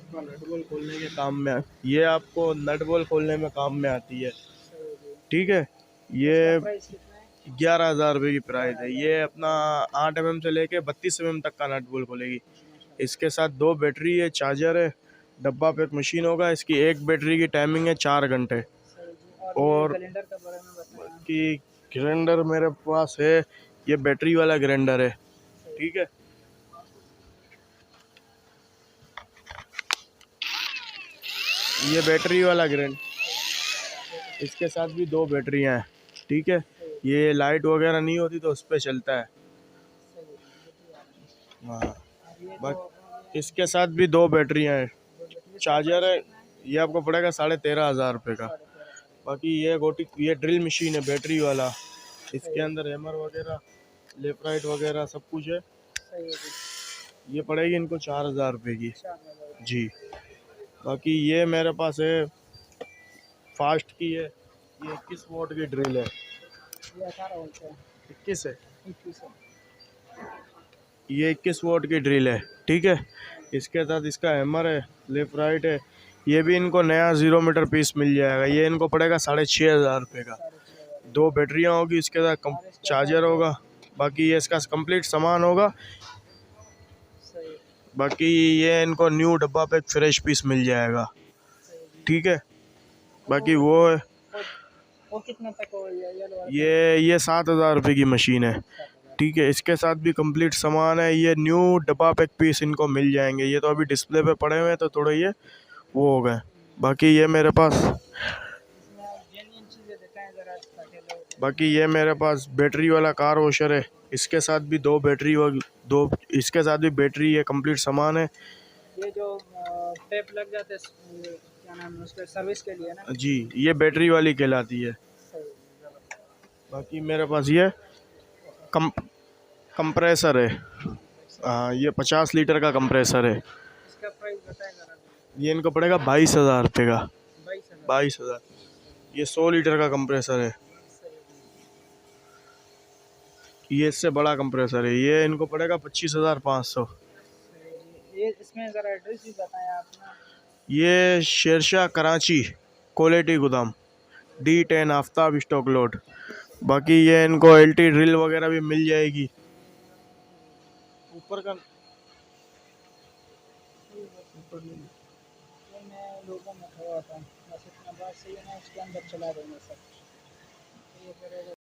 आपका nut bolt खोलने के काम में ये आपको नट बोल्ट खोलने में काम में आती है। ठीक है, ये इसका प्राइस कितना है? 11,000 रुपये की प्राइस है। ये अपना 8 mm से लेके 32 mm तक का नट बोल्ट खोलेगी। इसके साथ 2 बैटरी है, चार्जर है, डब्बा पैक मशीन होगा। इसकी एक बैटरी की टाइमिंग है 4 घंटे। सही जी। और ये और ग्राइंडर के बारे में बताएं। बाकी ग्राइंडर मेरे पास है, ये बैटरी वाला ग्राइंडर है। सही। ठीक है, ये बैटरी वाला ग्राइंडर, इसके साथ भी 2 बैटरियां हैं। ठीक है, सही। ये लाइट वगैरह नहीं होती तो उस पर चलता है। सही बैटरी वाला। हाँ, और ये तो बाकी इसके साथ भी 2 बैटरियां हैं, दो बैटरी, इसका चार्जर प्राइस है। कितना है? ये आपको पड़ेगा 13,500 रुपये का। 13,500। बाकी ये ड्रिल मशीन है बैटरी वाला। इसके सही है। अंदर हैमर वगैरह, लेफ्ट राइट वगैरह सब कुछ है। सही है जी। ये पड़ेगी इनको 4,000 रुपये की। 4,000। जी, बाकी ये मेरे पास है फास्ट की है, ये 21 वोट की ड्रिल है। ये 18 वोल्ट है। 21 है, 21 है। ये 21 वोट की ड्रिल है। ठीक है, इसके साथ इसका हैमर है, लेफ्ट राइट है। ये भी इनको नया 0 मीटर पीस मिल जाएगा। ये इनको पड़ेगा 6,500 रुपये का। 6,500। 2 बैटरियाँ होगी, इसके साथ और इसके चार्जर बाद होगा। बाकी ये इसका कंप्लीट सामान होगा। सही। बाकी ये इनको न्यू डब्बा पे फ्रेश पीस मिल जाएगा। सही जी। ठीक है, बाकी वो वो है, वो कितना तक हो गया ये वाला? ये 7,000 रुपये की मशीन है। 7,000। ठीक है, इसके साथ भी कंप्लीट सामान है। ये न्यू डब्बा पैक पीस इनको मिल जाएंगे। ये तो अभी डिस्प्ले पे पड़े हुए हैं तो थोड़े ये वो हो गए। बाकी ये मेरे पास इसमें आप जेन्युइन चीज़ें दिखाएं ज़रा ताकि लोग। बाकी ये मेरे पास बैटरी वाला कार वॉशर है। इसके साथ भी 2 बैटरी दो, इसके साथ भी बैटरी है, कंप्लीट सामान है। ये जो टेप लग जाते हैं क्या नाम है उसके सर्विस के लिए ना? जी, ये बैटरी वाली कहलाती है। सही। बाकी मेरे पास ये कम कंप्रेसर है। हाँ, ये 50 लीटर का कंप्रेसर है। इसका प्राइस बताएं ज़रा। ये इनको पड़ेगा 22,000 रुपये का। 22,000। 22,000। ये 100 लीटर का कंप्रेसर है। ये इससे बड़ा कंप्रेसर है, ये इनको पड़ेगा 25,500। ये इसमें ज़रा एड्रेस भी बताएं आप ना। ये शेरशाह कराची क्वालिटी गोदाम, D10 आफ्ताब स्टॉक लोड। बाकी ये इनको LT ड्रिल वगैरह भी मिल जाएगी। ऊपर का ये मैं लोगों में खड़ा था, बस इतना बात सही है ना, उसके अंदर चला देंगे सब। ये करेगा।